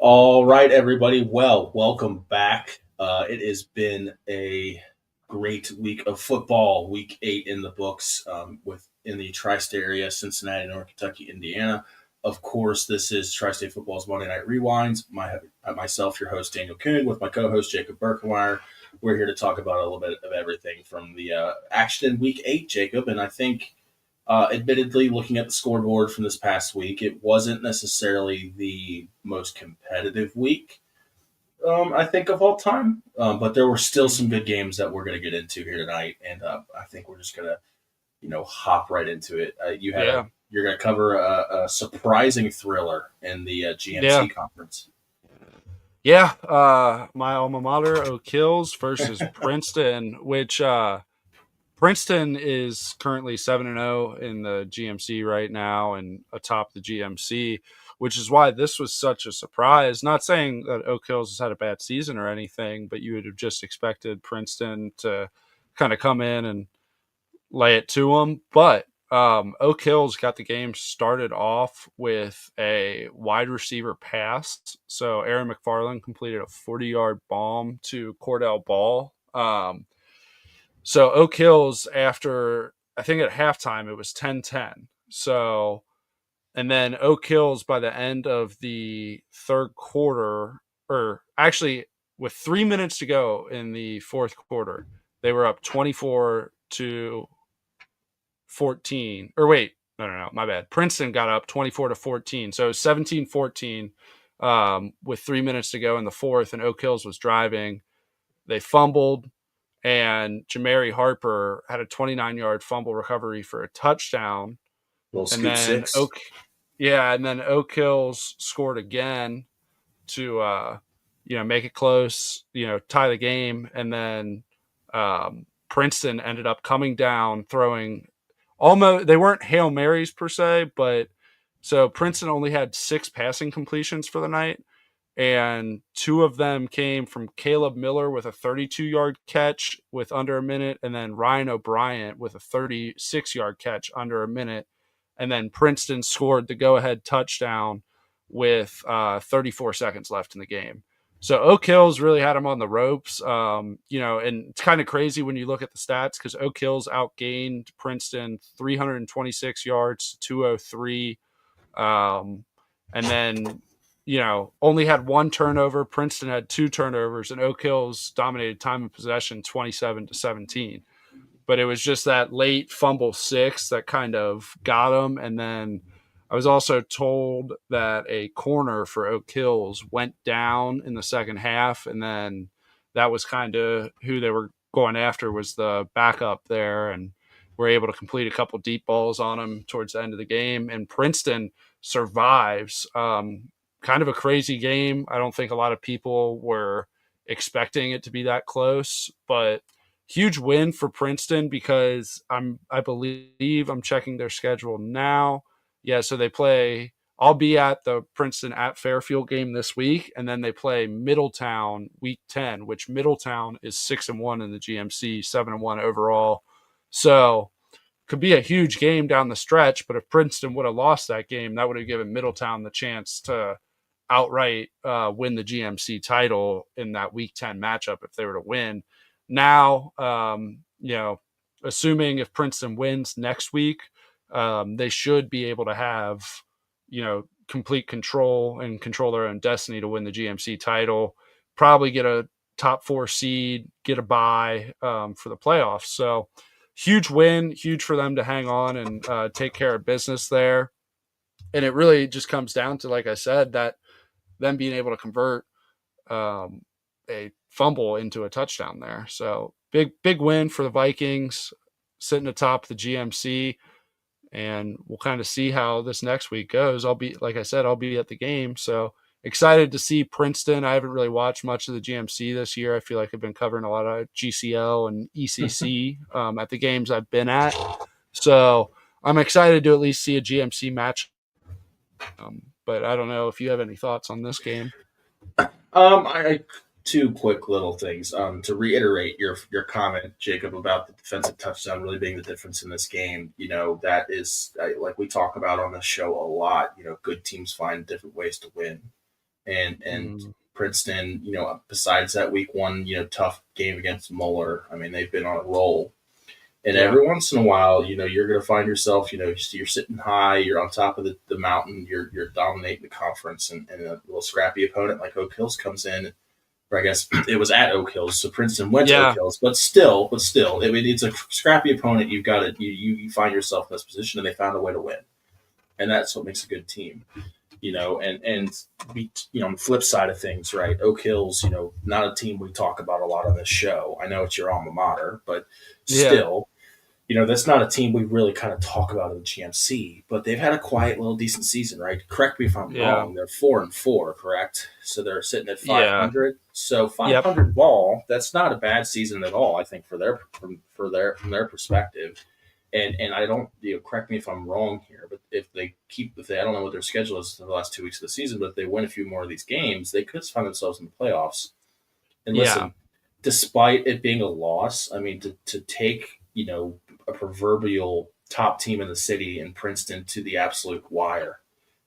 All right, everybody. Well, welcome back. It has been a great week of football. Week 8 in the books with in the tri-state area, Cincinnati, North Kentucky, Indiana. Of course, this is Tri-State Football's Monday Night Rewinds. Myself, your host, Daniel Kuhn, with my co-host, Jacob Berkemeier. We're here to talk about a little bit of everything from the action in Week 8, Jacob. And I think admittedly, looking at the scoreboard from this past week, it wasn't necessarily the most competitive week, I think, of all time. But there were still some good games that we're going to get into here tonight, and I think we're just going to, hop right into it. Yeah, You're going to cover a surprising thriller in the yeah, GMC conference. yeah. My alma mater, Oak Hills versus Princeton, which Princeton is currently 7-0 in the GMC right now and atop the GMC, which is why this was such a surprise. Not saying that Oak Hills has had a bad season or anything, but you would have just expected Princeton to kind of come in and lay it to them. But Oak Hills got the game started off with a wide receiver pass. So Aaron McFarland completed a 40-yard bomb to Cordell Ball. So Oak Hills, after I think at halftime, it was 10-10. So, and then Oak Hills by the end of the third quarter, or actually with 3 minutes to go in the fourth quarter, they were up 24-14. Or wait, no, my bad. Princeton got up 24-14. So 17-14 with 3 minutes to go in the fourth, and Oak Hills was driving. They fumbled, and Jamari Harper had a 29-yard fumble recovery for a touchdown. Little And scoop then six. Oak Hills scored again to make it close, tie the game, and then Princeton ended up coming down throwing almost, they weren't Hail Marys per se, but so Princeton only had 6 passing completions for the night, and 2 of them came from Caleb Miller with a 32-yard catch with under a minute, and then Ryan O'Brien with a 36-yard catch under a minute. And then Princeton scored the go-ahead touchdown with 34 seconds left in the game. So Oak Hills really had them on the ropes, and it's kind of crazy when you look at the stats because Oak Hills outgained Princeton 326 yards to 203, and then only had 1 turnover. Princeton had 2 turnovers, and Oak Hills dominated time of possession 27-17. But it was just that late fumble 6 that kind of got them. And then I was also told that a corner for Oak Hills went down in the second half, and then that was kind of who they were going after, was the backup there, and were able to complete a couple deep balls on him towards the end of the game. And Princeton survives. Kind of a crazy game. I don't think a lot of people were expecting it to be that close, but huge win for Princeton because I believe I'm checking their schedule now. Yeah, so they play. I'll be at the Princeton at Fairfield game this week, and then they play Middletown week 10, which Middletown is 6-1 in the GMC, 7-1 overall. So could be a huge game down the stretch, but if Princeton would have lost that game, that would have given Middletown the chance to outright win the GMC title in that week 10 matchup if they were to win. Now, assuming if Princeton wins next week, they should be able to have, complete control and control their own destiny to win the GMC title, probably get a top 4 seed, get a bye for the playoffs. So huge win, huge for them to hang on and take care of business there. And it really just comes down to, like I said, that them being able to convert a fumble into a touchdown there. So big win for the Vikings, sitting atop the GMC, and we'll kind of see how this next week goes. I'll be at the game, so excited to see Princeton. I haven't really watched much of the GMC this year. I feel like I've been covering a lot of GCL and ECC at the games I've been at, so I'm excited to at least see a GMC match. But I don't know if you have any thoughts on this game. I 2 quick little things. To reiterate your comment, Jacob, about the defensive touchdown really being the difference in this game. That is like we talk about on the show a lot. Good teams find different ways to win. and Mm. Princeton, besides that week one, tough game against Moeller. I mean, they've been on a roll. And Yeah. every once in a while, you're going to find yourself, you're sitting high, you're on top of the mountain, you're dominating the conference, and a little scrappy opponent like Oak Hills comes in. Or I guess it was at Oak Hills, so Princeton went to Oak Yeah. Hills, but still, it's a scrappy opponent. You've got to you find yourself in this position, and they found a way to win, and that's what makes a good team. On the flip side of things, right? Oak Hills, not a team we talk about a lot on this show. I know it's your alma mater, but Yeah. still, that's not a team we really kind of talk about in the GMC, but they've had a quiet little decent season, right? Correct me if I'm Yeah. wrong. They're 4-4, correct? So they're sitting at Yeah. 500. So Yep. 500 ball, that's not a bad season at all, I think, from their perspective. And I don't, correct me if I'm wrong here, but if I don't know what their schedule is for the last 2 weeks of the season, but if they win a few more of these games, they could find themselves in the playoffs. And Yeah. listen, despite it being a loss, I mean, to take, a proverbial top team in the city in Princeton to the absolute wire,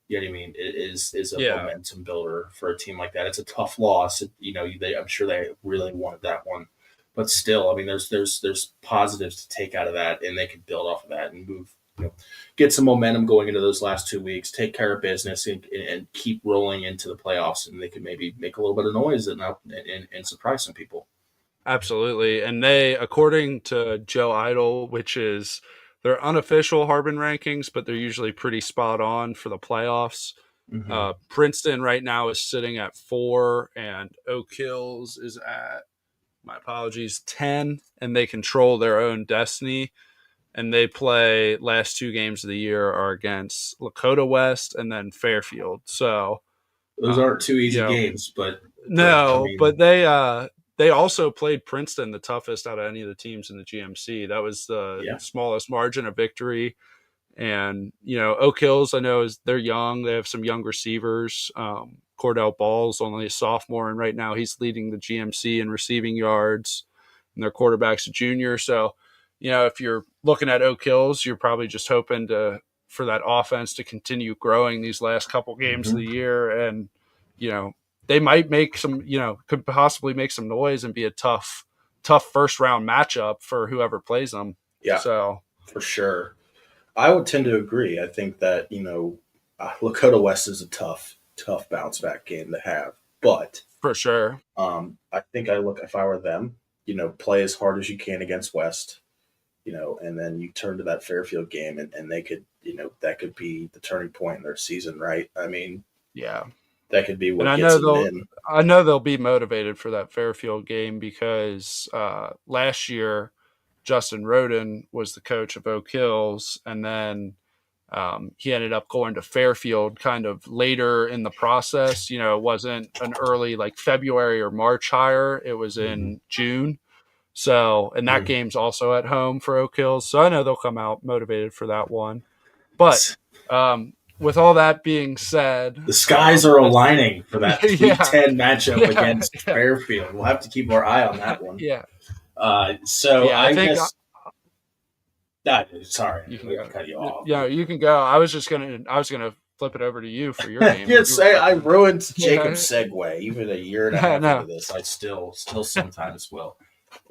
you know what I mean? It is a Yeah. momentum builder for a team like that. It's a tough loss. I'm sure they really wanted that one, but still, I mean, there's positives to take out of that, and they can build off of that and move, get some momentum going into those last 2 weeks, take care of business, and keep rolling into the playoffs, and they can maybe make a little bit of noise and surprise some people. Absolutely. And they, according to Joe Idle, which is their unofficial Harbin rankings, but they're usually pretty spot on for the playoffs. Mm-hmm. Princeton right now is sitting at 4, and Oak Hills is at, my apologies, 10, and they control their own destiny. And they play last 2 games of the year are against Lakota West and then Fairfield. So, Those aren't two you easy know, games, but I no, mean, but they also played Princeton the toughest out of any of the teams in the GMC. That was the yeah. smallest margin of victory. And Oak Hills, I know they're young. They have some young receivers. Cordell Ball's only a sophomore, and right now he's leading the GMC in receiving yards. And their quarterback's a junior. So, if you're looking at Oak Hills, you're probably just hoping for that offense to continue growing these last couple games of Mm-hmm. the year, and they might make some, could possibly make some noise and be a tough first round matchup for whoever plays them. Yeah, So for sure. I would tend to agree. I think that Lakota West is a tough bounce back game to have, but for sure. I think if I were them, play as hard as you can against West, and then you turn to that Fairfield game, and they could, that could be the turning point in their season, right? I mean, Yeah. that could be And what gets them in. I know they'll be motivated for that Fairfield game because last year Justin Roden was the coach of Oak Hills, and then he ended up going to Fairfield kind of later in the process. It wasn't an early like February or March hire; it was in June. So, and that Mm-hmm. game's also at home for Oak Hills, so I know they'll come out motivated for that one. But with all that being said, The skies are aligning for that Week 10 matchup yeah, against Fairfield. We'll have to keep our eye on that one. yeah. So Yeah, I I think guess. Sorry, you can I go. cut you off. Yeah, you can go. I was gonna flip it over to you for your game. You'd say I ruined Jacob's Yeah. segue. Even a year and a half No. into this, I still sometimes will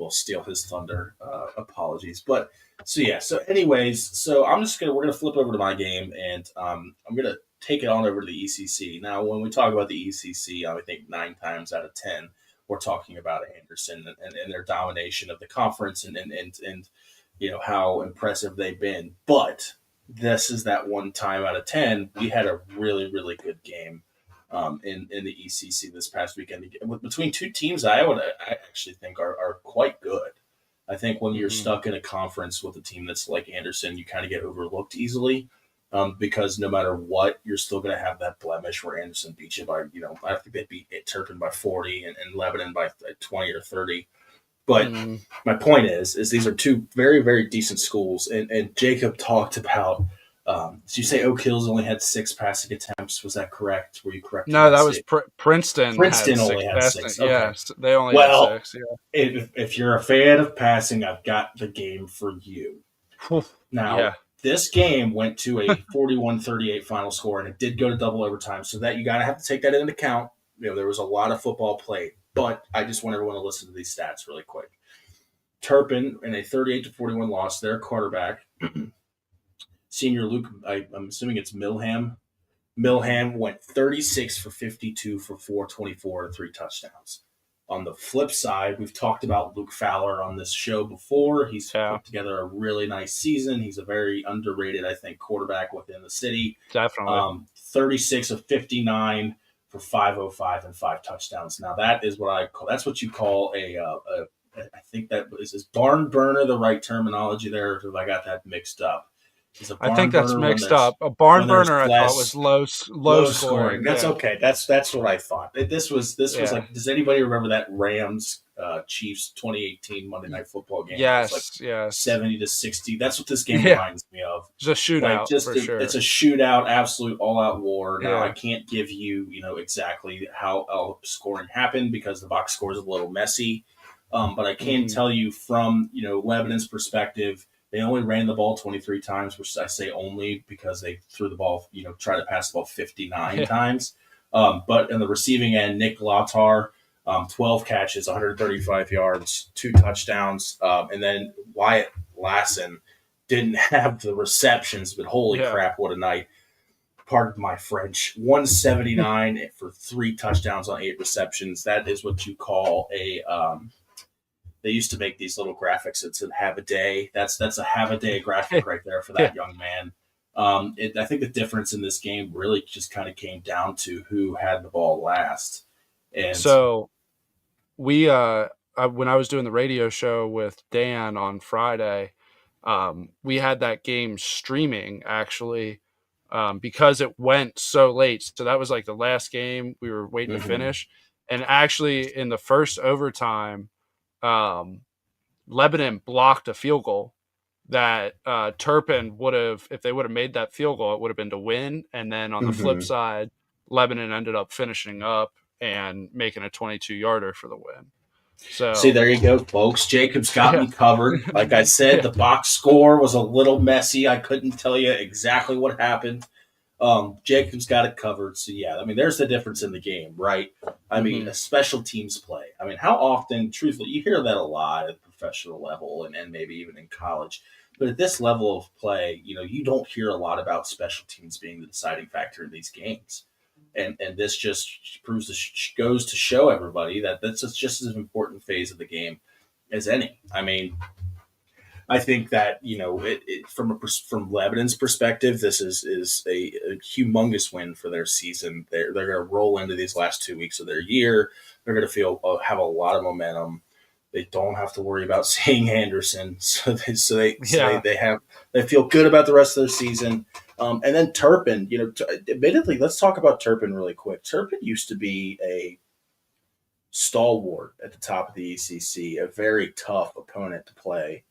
steal his thunder. Apologies, but so anyways, so we're gonna flip over to my game, and I'm gonna take it on over to the ECC. Now, when we talk about the ECC, I think 9 times out of 10 we're talking about Anderson and their domination of the conference and how impressive they've been. But this is that 1 time out of 10 we had a really, really good game in the ECC this past weekend. Between 2 teams I actually think are quite good. I think when you're stuck in a conference with a team that's like Anderson, you kind of get overlooked easily because no matter what, you're still going to have that blemish where Anderson beat you by, I think they beat Turpin by 40 and Lebanon by 20 or 30. But my point is these are 2 very, very decent schools. And Jacob talked about, did you say Oak Hills only had 6 passing attempts? Was that correct? Were you correct? No, that was Princeton. Princeton had only 6 had passing. 6. Okay. Yes, they only had 6. Yeah. If you're a fan of passing, I've got the game for you. Now, This game went to a 41-38 final score, and it did go to double overtime. So that you got to have to take that into account. There was a lot of football played, but I just want everyone to listen to these stats really quick. Turpin in a 38-41 loss, their quarterback, senior Luke, I'm assuming it's Milham. Milham went 36 for 52 for 424 and 3 touchdowns. On the flip side, we've talked about Luke Fowler on this show before. He's put together a really nice season. He's a very underrated, I think, quarterback within the city. Definitely. 36 of 59 for 505 and 5 touchdowns. Now that is that's what you call I think that is barn burner the right terminology there? If I got that mixed up. I think that's mixed up. A barn burner, I thought, was low scoring. That's okay. That's what I thought. This was like. Does anybody remember that Rams Chiefs 2018 Monday Night Football game? Yes, yes. 70-60. That's what this game reminds me of. It's a shootout, for sure. It's a shootout, absolute all-out war. Now I can't give you exactly how scoring happened because the box score is a little messy, but I can tell you from Lebanon's perspective. They only ran the ball 23 times, which I say only because they threw the ball, tried to pass the ball 59 times. But on the receiving end, Nick Lautar, 12 catches, 135 yards, 2 touchdowns. And then Wyatt Lassen didn't have the receptions, but holy crap, what a night. Pardon my French. 179 for 3 touchdowns on 8 receptions. That is what you call a they used to make these little graphics. It's a have a day. That's a have a day graphic right there for that young man. I think the difference in this game really just kind of came down to who had the ball last. And so we, when I was doing the radio show with Dan on Friday, we had that game streaming actually because it went so late. So that was like the last game we were waiting to finish. And actually in the first overtime, Lebanon blocked a field goal that Turpin would have, if they would have made that field goal, it would have been to win. And then on the flip side, Lebanon ended up finishing up and making a 22-yarder for the win. So see, there you go, folks. Jacob's got me covered. Like I said, the box score was a little messy. I couldn't tell you exactly what happened. Jacob's got it covered. So, there's the difference in the game, right? A special teams play. How often, truthfully, you hear that a lot at the professional level and maybe even in college. But at this level of play, you don't hear a lot about special teams being the deciding factor in these games. And this just goes to show everybody that that's just as important phase of the game as any. I think that from Lebanon's perspective, this is a humongous win for their season. They're going to roll into these last 2 weeks of their year. They're going to have a lot of momentum. They don't have to worry about seeing Anderson, so they feel good about the rest of their season. And then Turpin, admittedly, let's talk about Turpin really quick. Turpin used to be a stalwart at the top of the ECC, a very tough opponent to play.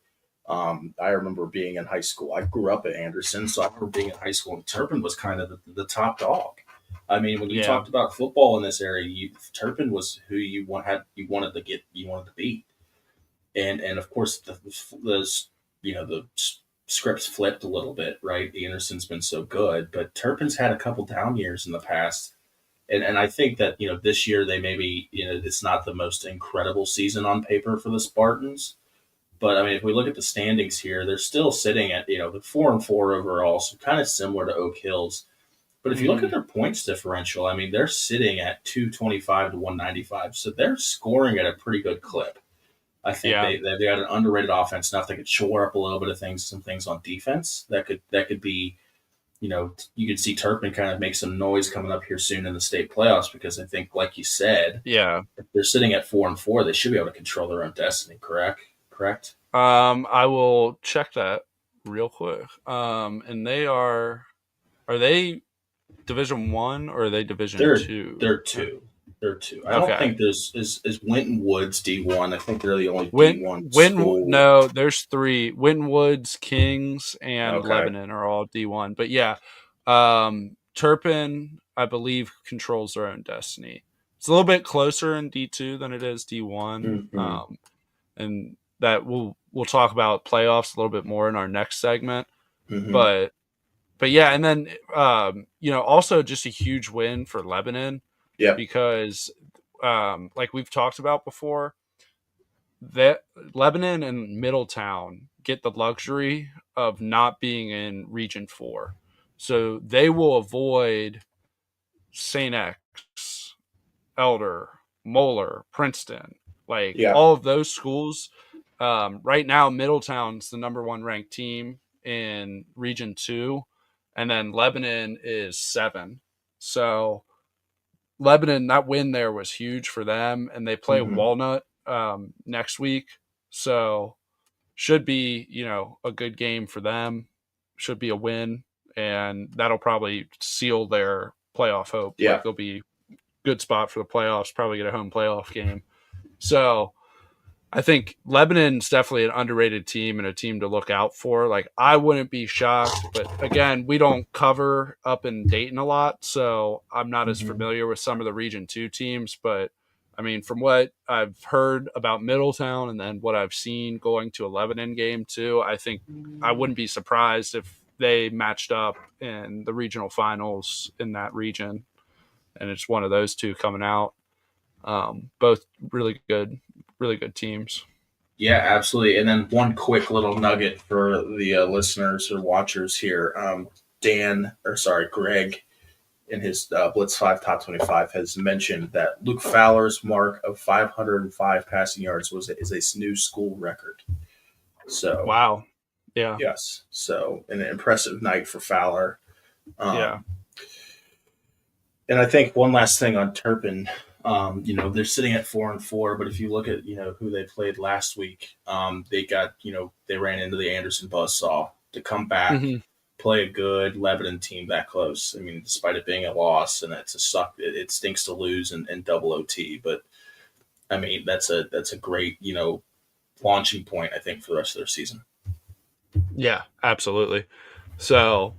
I remember being in high school. I grew up at Anderson, so I remember being in high school, and Turpin was kind of the top dog. When you talked about football in this area, Turpin was who you wanted to beat, and of course the scripts flipped a little bit, right? Anderson's been so good, but Turpin's had a couple down years in the past, and I think that this year they maybe it's not the most incredible season on paper for the Spartans. But if we look at the standings here, they're still sitting at the 4-4 overall, so kind of similar to Oak Hills. But if you look at their points differential, they're sitting at 225 to 195, so they're scoring at a pretty good clip. I think they got an underrated offense enough they could shore up a little bit of some things on defense that could be, you could see Turpin kind of make some noise coming up here soon in the state playoffs because I think, like you said, if they're sitting at 4-4, they should be able to control their own destiny. Correct? I will check that real quick. And are they Division 1 or are they Division 2? They're 2. I don't think is Winton Woods D1. I think they're the only D1 school. No, there's 3. Winton Woods, Kings, and Lebanon are all D1. But Turpin, I believe, controls their own destiny. It's a little bit closer in D2 than it is D1. And that we'll talk about playoffs a little bit more in our next segment. Mm-hmm. But yeah, and then also just a huge win for Lebanon Yep. because like we've talked about before, that Lebanon and Middletown get the luxury of not being in Region 4. So they will avoid St. X, Elder, Moeller, Princeton, like Yeah. all of those schools. Right now, Middletown's the number one ranked team in Region 2, and then Lebanon is 7. So Lebanon, that win there was huge for them, and they play Mm-hmm. Walnut next week. So should be, a good game for them. Should be a win, and that'll probably seal their playoff hope. Like Yeah. they'll be good spot for the playoffs, probably get a home playoff game. So I think Lebanon's definitely an underrated team and a team to look out for. Like I wouldn't be shocked, but again, we don't cover up in Dayton a lot, so I'm not as Mm-hmm. familiar with some of the Region 2 teams, but I mean, from what I've heard about Middletown and then what I've seen going to a Lebanon game too, I think I wouldn't be surprised if they matched up in the regional finals in that region, and it's one of those two coming out. Both really good teams. Yeah, absolutely. And then one quick little nugget for the listeners or watchers here. Greg, in his Blitz 5 Top 25, has mentioned that Luke Fowler's mark of 505 passing yards is a new school record. So, Wow. Yeah. yes. So, an impressive night for Fowler. Yeah. Um, and I think one last thing on Turpin, they're sitting at 4-4, but if you look at who they played last week, they ran into the Anderson buzzsaw to come back, Mm-hmm. play a good Lebanon team that close. I mean, despite it being a loss and it's a suck, it stinks to lose and double OT, but I mean that's a great launching point I think for the rest of their season. Yeah, absolutely. So,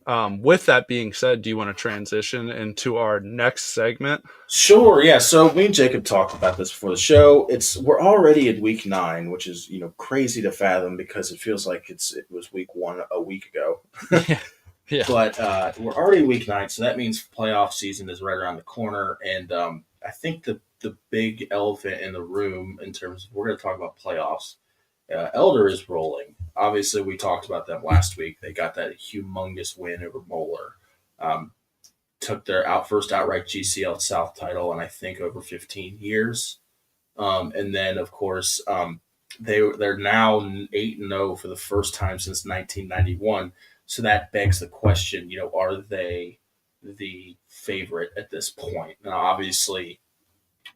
with that being said, do you want to transition into our next segment? Sure, yeah. So me and Jacob talked about this before the show. We're already at week 9, which is crazy to fathom because it feels like it was week 1 a week ago. Yeah. Yeah. But we're already week 9, so that means playoff season is right around the corner. And I think the big elephant in the room in terms of we're going to talk about playoffs. Elder is rolling. Obviously, we talked about them last week. They got that humongous win over Moeller. Um, Took their first outright GCL South title in I think over 15 years. And then of course they're now 8-0 for the first time since 1991. So that begs the question, are they the favorite at this point? Now, obviously,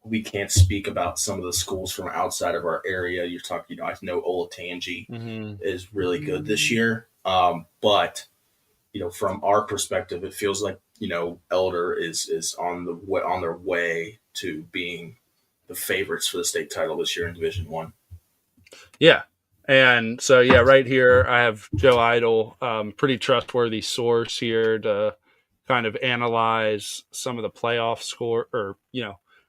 we can't speak about some of the schools from outside of our area. You're talking, I know Olatangi Mm-hmm. is really good this year, but from our perspective, it feels like Elder is on their way to being the favorites for the state title this year in Division 1. Yeah. And so, yeah, right here I have Joe Idle, pretty trustworthy source here to kind of analyze some of the playoff score or,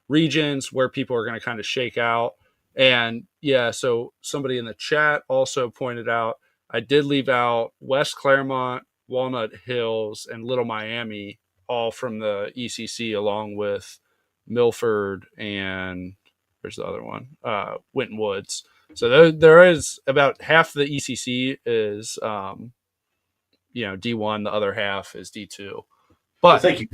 regions where people are going to kind of shake out. And yeah, so somebody in the chat also pointed out I did leave out West Claremont, Walnut Hills, and Little Miami, all from the ECC, along with Milford and where's the other one? Winton Woods. So there is about half the ECC is D1, the other half is D2. Well, But thank you,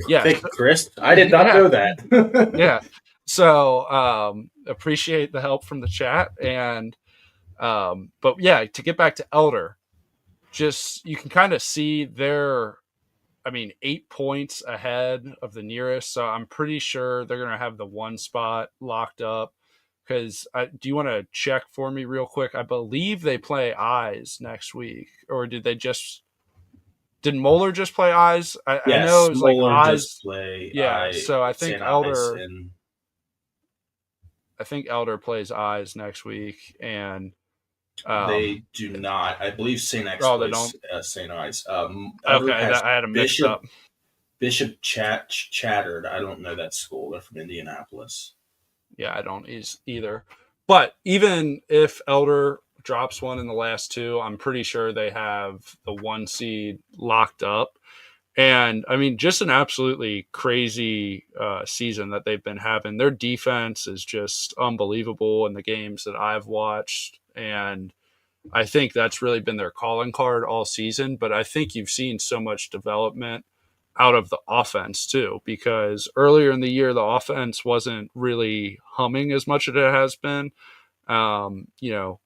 Chris. I did not know that. yeah. So appreciate the help from the chat, and but yeah, to get back to Elder, just you can kind of see they're 8 points ahead of the nearest, so I'm pretty sure they're gonna have the one spot locked up. Because do you want to check for me real quick? I believe they play Eyes next week, or did Moeller just play Eyes? I know Yes, it was like Moeller just Eyes. play Yeah, so I think St. Ives Elder. and I think Elder plays Eyes next week, and they do not. I believe St. X they plays don't. St. Ives. Elder Okay, has I had them mixed Bishop up. Chatterd. I don't know that school. They're from Indianapolis. Yeah, I don't either. But even if Elder drops one in the last two, I'm pretty sure they have the 1 seed locked up. And I mean, just an absolutely crazy season that they've been having. Their defense is just unbelievable in the games that I've watched. And I think that's really been their calling card all season. But I think you've seen so much development out of the offense too, because earlier in the year, the offense wasn't really humming as much as it has been. You know,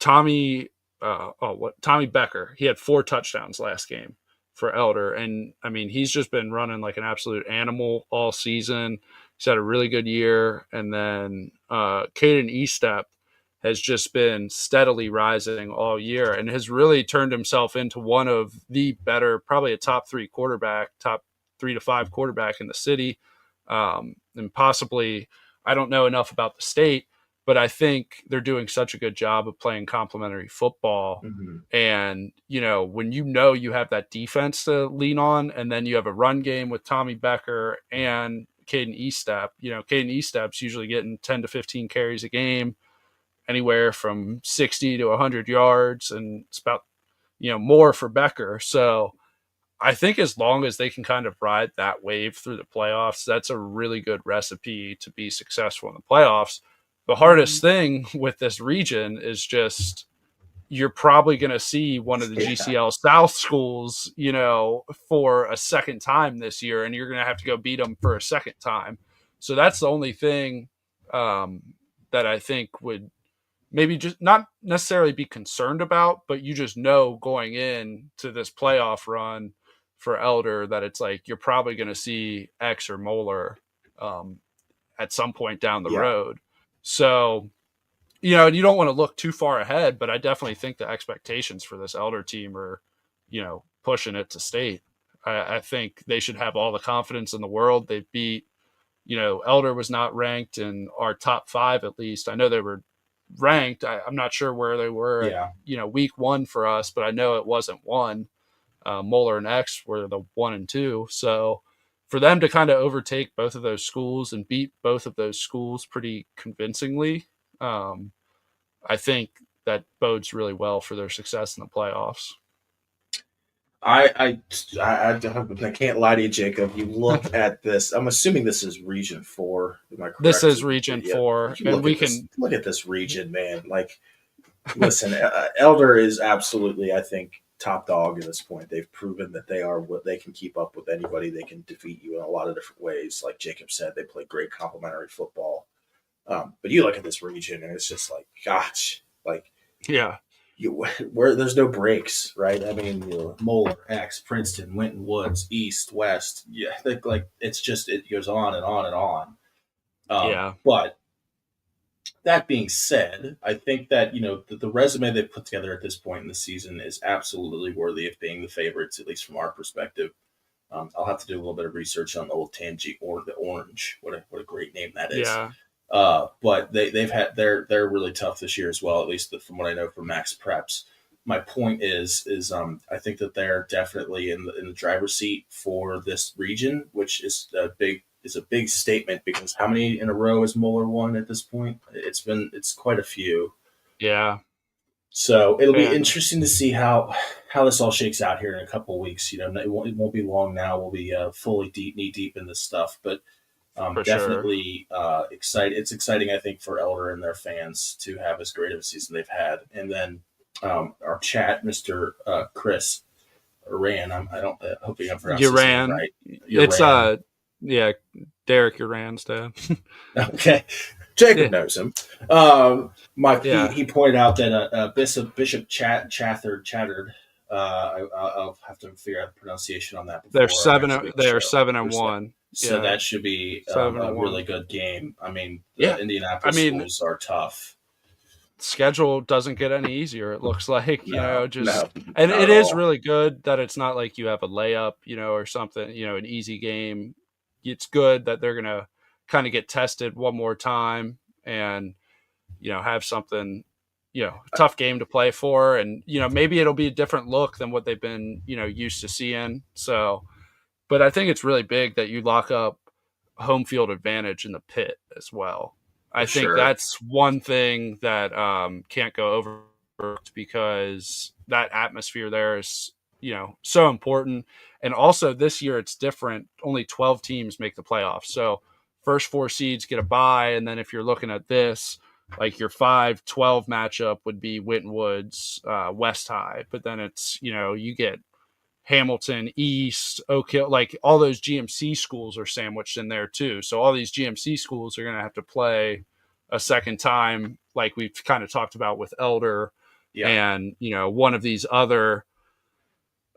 Tommy, Tommy Becker, he had 4 touchdowns last game for Elder. And I mean, he's just been running like an absolute animal all season. He's had a really good year. And then Caden Estep has just been steadily rising all year and has really turned himself into one of the better, probably a top 3 to 5 quarterback in the city. And possibly, I don't know enough about the state, but I think they're doing such a good job of playing complementary football. Mm-hmm. And, when you have that defense to lean on, and then you have a run game with Tommy Becker and Caden Estep, Caden Estep's usually getting 10 to 15 carries a game, anywhere from 60 to 100 yards, and it's about, more for Becker. So I think as long as they can kind of ride that wave through the playoffs, that's a really good recipe to be successful in the playoffs. The hardest thing with this region is just you're probably going to see one of the GCL South schools, for a second time this year, and you're going to have to go beat them for a second time. So that's the only thing that I think would maybe just not necessarily be concerned about, but you just know going in to this playoff run for Elder that it's like you're probably going to see X or Moeller at some point down the road. So, and you don't want to look too far ahead, but I definitely think the expectations for this Elder team are, pushing it to state. I think they should have all the confidence in the world. They beat, Elder was not ranked in our top 5, at least. I know they were ranked. I'm not sure where they were at, week 1 for us, but I know it wasn't 1. Moeller and X were the 1 and 2. So for them to kind of overtake both of those schools and beat both of those schools pretty convincingly, I think that bodes really well for their success in the playoffs. I can't lie to you, Jacob. You look at this. I'm assuming this is Region 4. Am I correct? This is Region 4, and we can look at this region, man. Like, listen, Elder is absolutely, I think, top dog at this point. They've proven that they are what they can keep up with anybody. They can defeat you in a lot of different ways. Like Jacob said, they play great complementary football. But you look at this region, and it's just like, gosh, like, where there's no breaks, right? I mean, Moeller, X, Princeton, Winton Woods, East, West. Yeah, like it's just it goes on and on and on. But that being said, I think that the resume they put together at this point in the season is absolutely worthy of being the favorites, at least from our perspective. I'll have to do a little bit of research on the old Tangy or the Orange. What a great name that is. Yeah. But they're really tough this year as well, at least from what I know from Max Preps. My point is I think that they're definitely in the driver's seat for this region, which is a big statement, because how many in a row has Moeller won at this point? It's quite a few. Yeah. So it'll be interesting to see how this all shakes out here in a couple of weeks. It won't be long now. We'll be fully knee deep in this stuff, but definitely excited. It's exciting, I think, for Elder and their fans to have as great of a season they've had. And then our chat, Mr. Chris Uran. Hoping I'm pronouncing his name right. It's Derek Uran's dad. Okay, Jacob knows him. He pointed out that Bishop Chathard. I'll have to figure out the pronunciation on that. They're 7-1. So that should be a really good game. I mean, the Indianapolis schools are tough. Schedule doesn't get any easier. It looks like and it is really good that it's not like you have a layup, or something, an easy game. It's good that they're gonna kind of get tested one more time and have something, tough game to play for, and maybe it'll be a different look than what they've been used to seeing. So. But I think it's really big that you lock up home field advantage in the pit as well. I For think sure. that's one thing that can't go over because that atmosphere there is, so important. And also this year it's different. Only 12 teams make the playoffs. So first 4 seeds get a bye. And then if you're looking at this, like your 5-12 matchup would be Winton Woods, West High. But then it's, you get Hamilton, East, Oak Hill, like all those GMC schools are sandwiched in there too. So all these GMC schools are going to have to play a second time, like we've kind of talked about with Elder Yeah. and, one of these other,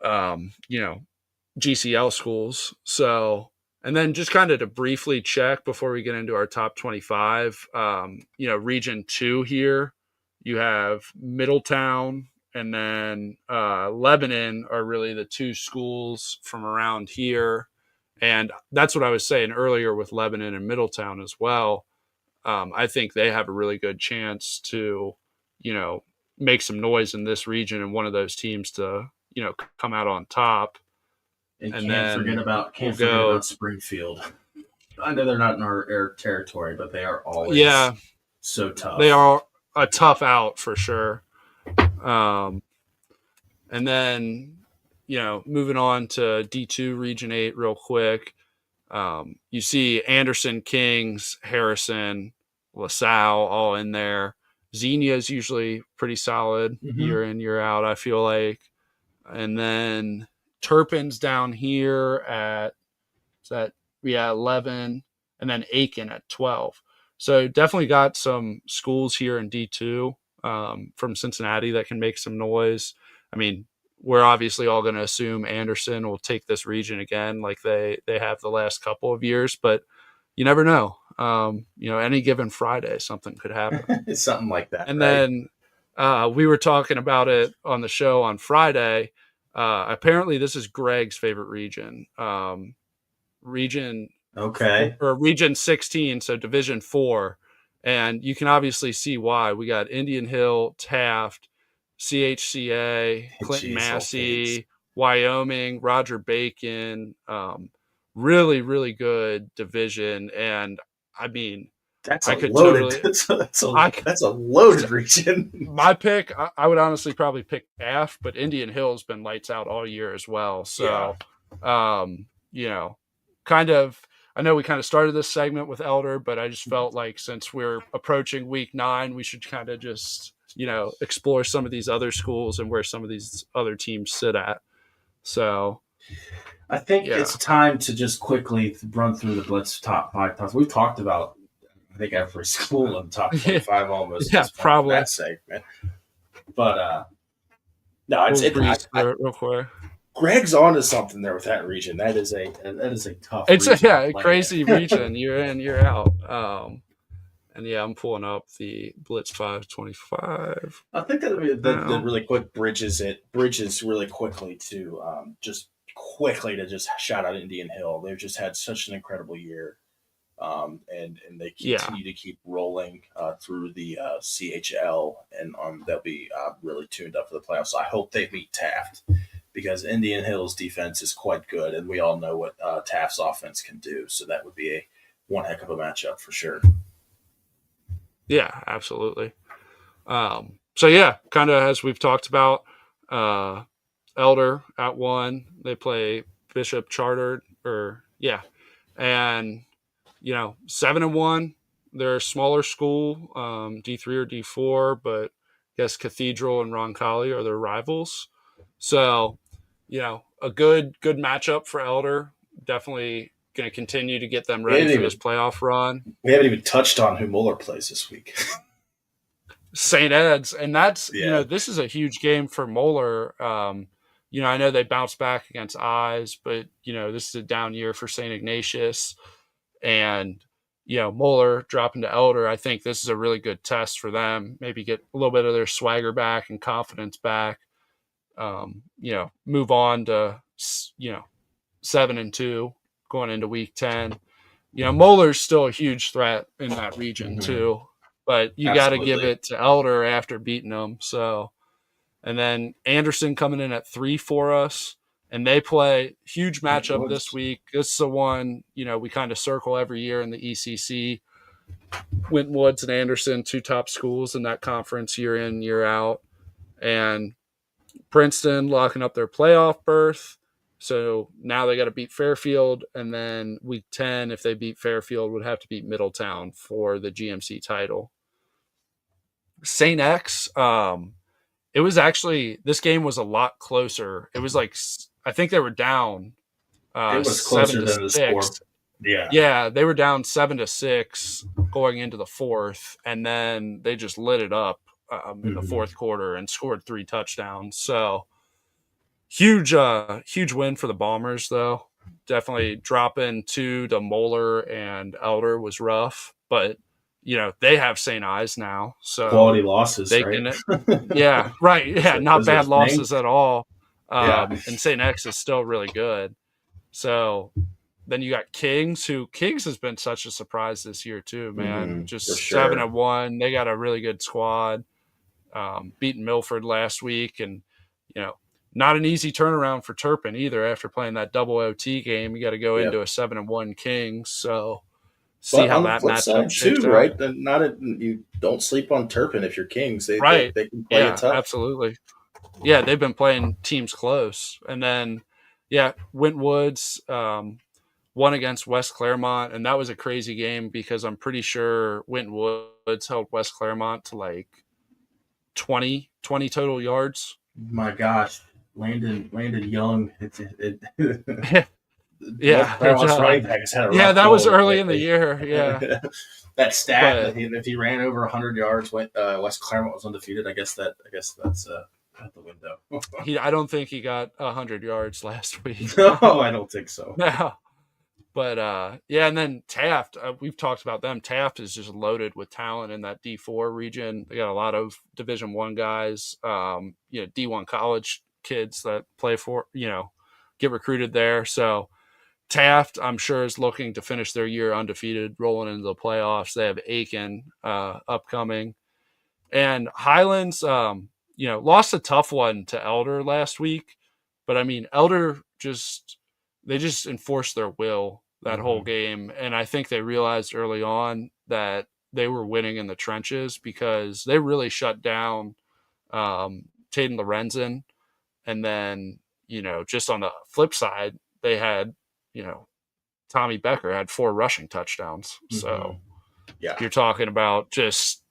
GCL schools. So, and then just kind of to briefly check before we get into our top 25, Region 2 here, you have Middletown, and then Lebanon are really the 2 schools from around here. And that's what I was saying earlier with Lebanon and Middletown as well. I think they have a really good chance to, make some noise in this region and one of those teams to, come out on top. And And can't forget then about we'll go, Springfield. I know they're not in our air territory, but they are always yeah, so they tough. are a tough out for sure. Um, and then, moving on to D2 Region 8 real quick. You see Anderson, Kings, Harrison, LaSalle all in there. Xenia is usually pretty solid Mm-hmm. year in, year out, I feel like. And then Turpin's down here at, is that, 11, and then Aiken at 12. So definitely got some schools here in D2 from Cincinnati that can make some noise. I mean, we're obviously all going to assume Anderson will take this region again, like they have the last couple of years, but you never know. Any given Friday, something could happen. Something like that, And right? then we were talking about it on the show on Friday. Apparently, this is Greg's favorite region. Region Okay. or Region 16, so Division 4. And you can obviously see why. We got Indian Hill, Taft, CHCA, Clinton Jeez, old Fates. Massey, Wyoming, Roger Bacon. Really, really good division. And I mean, That's a I could loaded. totally, I, That's a loaded region. my pick, I would honestly probably pick Taft, but Indian Hill's been lights out all year as well. Yeah. So, um, you know, kind of, I know we kind of started this segment with Elder, but I just felt like since we're approaching week 9, we should kind of just, explore some of these other schools and where some of these other teams sit at. So, I think yeah. it's time to just quickly run through the Blitz top 5 tops. We've talked about, I think, every school in the top 25 almost at Yeah, this point for probably. that segment. But no, We'll breeze through it real quick. Greg's onto something there with that region. That is a tough region. A crazy region. You're in, you're out. And yeah, I'm pulling up the Blitz 525. I think that really quick bridges really quickly to just shout out Indian Hill. They've just had such an incredible year, and they continue to keep rolling through the CHL, and they'll be really tuned up for the playoffs. So I hope they beat Taft because Indian Hill's defense is quite good, and we all know what Taft's offense can do. So that would be one heck of a matchup for sure. Yeah, absolutely. So yeah, kind of as we've talked about, Elder at 1, they play Bishop Chartered, and 7-1. They're a smaller school, D3 or D4, but I guess Cathedral and Roncalli are their rivals. So, a good matchup for Elder. Definitely going to continue to get them ready for this playoff run. We haven't even touched on who Moeller plays this week. St. Ed's, and that's this is a huge game for Moeller. I know they bounced back against Eyes, but this is a down year for St. Ignatius, and Moeller dropping to Elder. I think this is a really good test for them. Maybe get a little bit of their swagger back and confidence back. Move on to 7-2 going into week 10. Moeller's still a huge threat in that region too. But you got to give it to Elder after beating them. So, and then Anderson coming in at 3 for us, and they play huge matchup this week. This is the one we kind of circle every year in the ECC. Winton Woods and Anderson, 2 top schools in that conference year in, year out. And Princeton locking up their playoff berth. So now they got to beat Fairfield. And then week 10, if they beat Fairfield, would have to beat Middletown for the GMC title. St. X, it was actually, this game was a lot closer. It was like, I think they were down It was 7 closer to than the score. 6. Yeah. Yeah, they were down 7-6 going into the fourth, and then they just lit it up in the fourth quarter and scored 3 touchdowns. So huge win for the Bombers, though. Definitely dropping 2 to Moeller and Elder was rough, but they have St. Ives now, so quality losses, they right? can. Yeah, right. Yeah, not bad losses at all. Yeah. And St. X is still really good. So then you got Kings has been such a surprise this year too, man. Just 7-1. They got a really good squad. Beating Milford last week, and not an easy turnaround for Turpin either. After playing that double OT game, you got to go into a 7-1 Kings. So see how that matchup shakes out. Right? You don't sleep on Turpin if you're Kings. They can play it tough. Absolutely. Yeah, they've been playing teams close, and then Winton Woods won against West Claremont, and that was a crazy game because I'm pretty sure Winton Woods held West Claremont to like 20 total yards. My gosh, Landon Young. Yeah, that was early in the year. Yeah, that stat that if he ran over 100 yards, West Claremont was undefeated. I guess that's out the window. I don't think he got 100 yards last week. No, I don't think so. No. But and then Taft, we've talked about them. Taft is just loaded with talent in that D4 region. They got a lot of Division I guys, D1 college kids that play for, get recruited there. So Taft, I'm sure, is looking to finish their year undefeated, rolling into the playoffs. They have Aiken upcoming. And Highlands, lost a tough one to Elder last week. But, I mean, Elder they just enforced their will that whole game. And I think they realized early on that they were winning in the trenches because they really shut down Taden Lorenzen. And then, just on the flip side, they had, Tommy Becker had 4 rushing touchdowns. So you're talking about just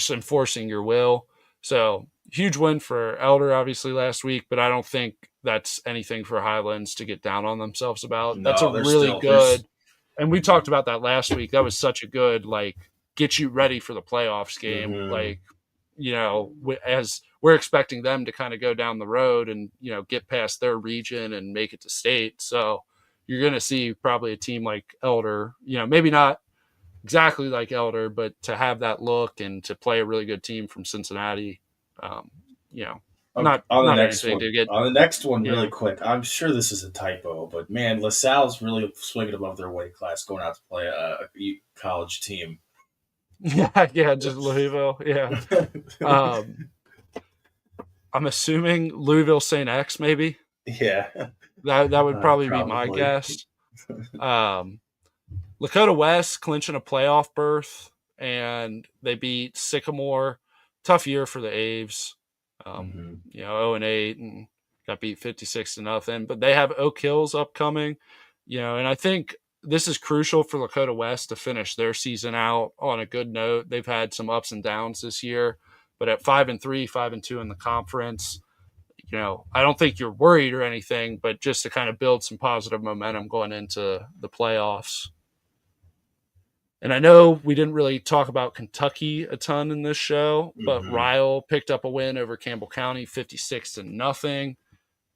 enforcing your will. So huge win for Elder, obviously, last week, but I don't think that's anything for Highlands to get down on themselves about. That's a really good, and we talked about that last week. That was such a good, get you ready for the playoffs game. As we're expecting them to kind of go down the road and, get past their region and make it to state. So you're going to see probably a team like Elder, maybe not exactly like Elder, but to have that look and to play a really good team from Cincinnati, on the next one, really quick. I'm sure this is a typo, but man, LaSalle's really swinging above their weight class, going out to play a college team. Yeah, just Louisville. Yeah, I'm assuming Louisville St. X, maybe. Yeah, that would probably be my guess. Lakota West clinching a playoff berth, and they beat Sycamore. Tough year for the Aves. 0-8 and got beat 56-0. But they have Oak Hills upcoming, and I think this is crucial for Lakota West to finish their season out on a good note. They've had some ups and downs this year, but at 5-3, 5-2 in the conference, I don't think you're worried or anything, but just to kind of build some positive momentum going into the playoffs. And I know we didn't really talk about Kentucky a ton in this show, but Ryle picked up a win over Campbell County, 56-0.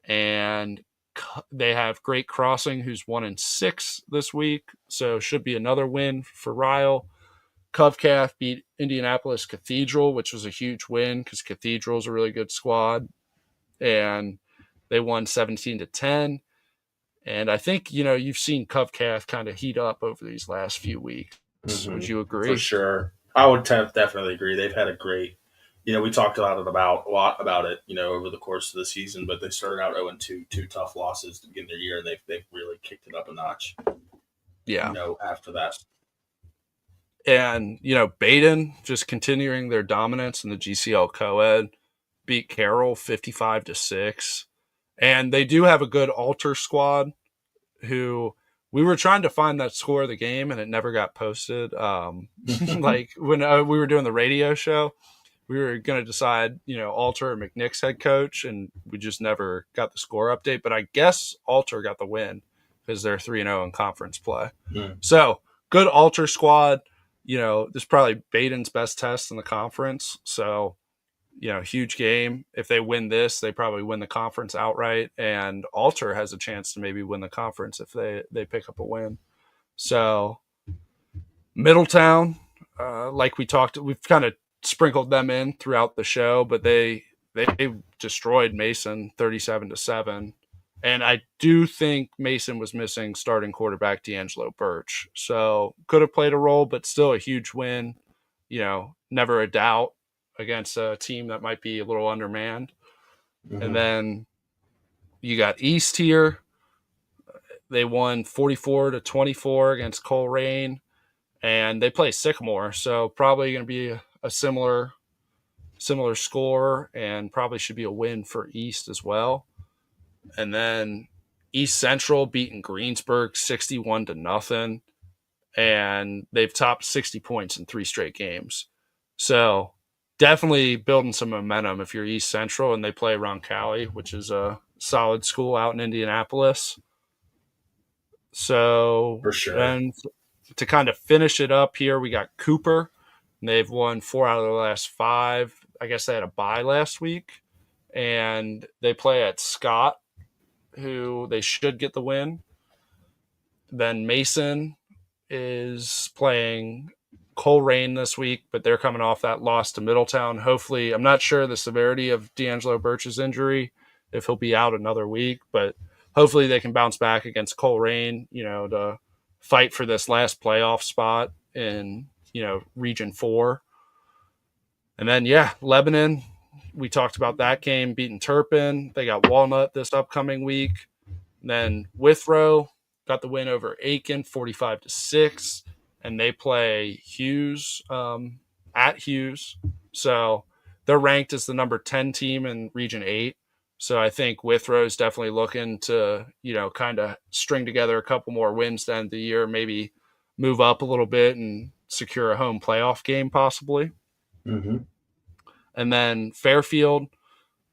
And they have Great Crossing, who's 1-6 this week. So should be another win for Ryle. Covcath beat Indianapolis Cathedral, which was a huge win because Cathedral is a really good squad. And they won 17-10. And I think, you've seen Covcath kind of heat up over these last few weeks. Would you agree? For sure. I would definitely agree. They've had a great, we talked a lot about it, over the course of the season, but they started out 0-2, 2 tough losses to begin their year, and they've really kicked it up a notch. Yeah. After that. And, Baden just continuing their dominance in the GCL co-ed, beat Carroll 55-6. And they do have a good altar squad who we were trying to find that score of the game and it never got posted. Like when we were doing the radio show, we were going to decide, Alter or McNick's head coach, and we just never got the score update. But I guess Alter got the win because they're 3-0 in conference play. So good Alter squad. This is probably Baden's best test in the conference. So, huge game. If they win this, they probably win the conference outright. And Alter has a chance to maybe win the conference if they pick up a win. So Middletown, like we talked, we've kind of sprinkled them in throughout the show, but they destroyed Mason 37-7. And I do think Mason was missing starting quarterback D'Angelo Birch. So could have played a role, but still a huge win. Never a doubt against a team that might be a little undermanned. Mm-hmm. And then you got East here. They won 44-24 against Coleraine. And they play Sycamore. So probably going to be a similar score, and probably should be a win for East as well. And then East Central beating Greensburg 61-0, and they've topped 60 points in 3 straight games. So definitely building some momentum if you're East Central, and they play Roncalli, which is a solid school out in Indianapolis. So for sure. And to kind of finish it up here, we got Cooper. And they've won 4 out of the last 5. I guess they had a bye last week, and they play at Scott, who they should get the win. Then Mason is playing Coleraine this week, but they're coming off that loss to Middletown. Hopefully, I'm not sure the severity of D'Angelo Birch's injury, if he'll be out another week, but hopefully they can bounce back against Coleraine, to fight for this last playoff spot in, Region 4. And then, Lebanon, we talked about that game, beating Turpin. They got Walnut this upcoming week. And then Withrow got the win over Aiken, 45-6. And they play Hughes at Hughes. So they're ranked as the number 10 team in Region 8. So I think Withrow is definitely looking to, kind of string together a couple more wins to end the year, maybe move up a little bit and secure a home playoff game possibly. Mm-hmm. And then Fairfield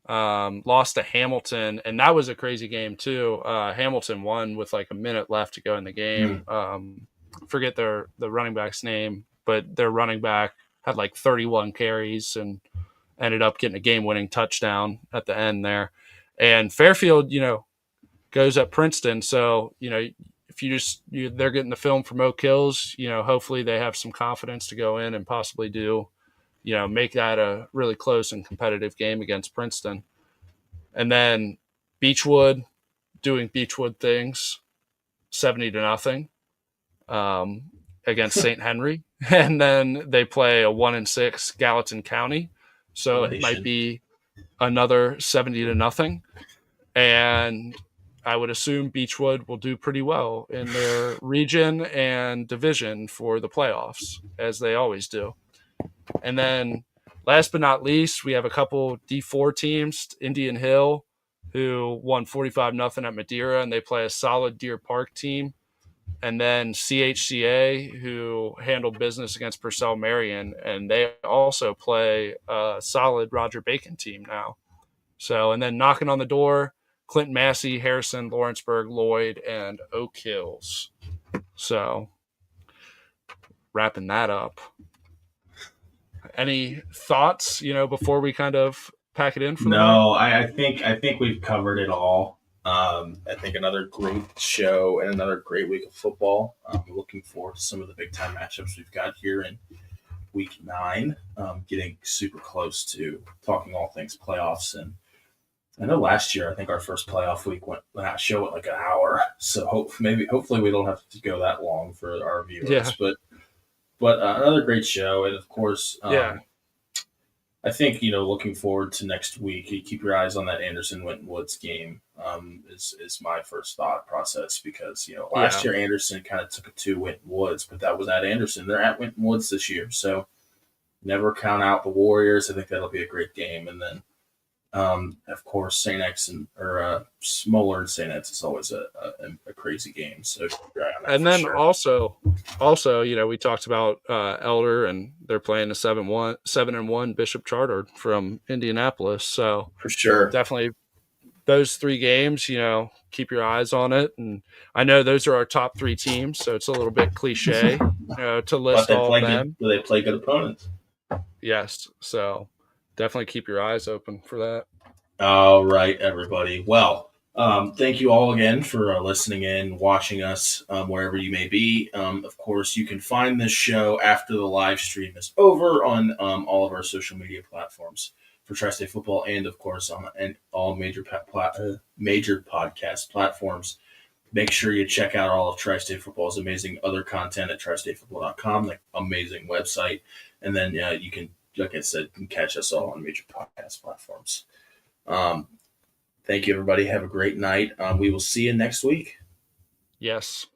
lost to Hamilton, and that was a crazy game too. Hamilton won with like a minute left to go in the game. Forget the running back's name, but their running back had like 31 carries and ended up getting a game-winning touchdown at the end there. And Fairfield, goes at Princeton. So, if they're getting the film from Oak Hills, hopefully they have some confidence to go in and possibly do, make that a really close and competitive game against Princeton. And then Beechwood doing Beechwood things, 70-0 against St. Henry. And then they play a 1-6 Gallatin County. So it might be another 70-0. And I would assume Beechwood will do pretty well in their region and division for the playoffs, as they always do. And then last but not least, we have a couple D4 teams, Indian Hill, who won 45-0 at Madeira, and they play a solid Deer Park team. And then CHCA, who handled business against Purcell Marion, and they also play a solid Roger Bacon team now. So, and then knocking on the door, Clinton Massey, Harrison, Lawrenceburg, Lloyd, and Oak Hills. So, wrapping that up. Any thoughts, before we kind of pack it in for the night? I think we've covered it all. I think another great show and another great week of football. I'm looking forward to some of the big-time matchups we've got here in Week 9, getting super close to talking all things playoffs. And I know last year, I think our first playoff week that show went like an hour. So hopefully we don't have to go that long for our viewers. Yeah. But another great show. And, of course, I think, looking forward to next week, you keep your eyes on that Anderson Winton Woods game. Is my first thought process, because last Yeah. year Anderson kind of took it to Winton Woods, but that was at Anderson. They're at Winton Woods this year, so never count out the Warriors. I think that'll be a great game, and then of course St. X or Moeller and St. X is always a crazy game. So keep your eye on that And for then sure. also, we talked about Elder, and they're playing a 7-1 Bishop Chartered from Indianapolis. So For sure. definitely those three games, keep your eyes on it. And I know those are our top three teams, so it's a little bit cliche, to But list they all of play good. them. They play good opponents. Yes. So definitely keep your eyes open for that. All right, everybody. Well, thank you all again for listening in, watching us wherever you may be. Of course, you can find this show after the live stream is over on all of our social media platforms for TriState Football, and of course on all major podcast platforms. Make sure you check out all of TriState Football's amazing other content at TriStateFootball.com, like amazing website, and then you can, like I said, you can catch us all on major podcast platforms. Um, Thank you, everybody. Have a great night. We will see you next week. Yes.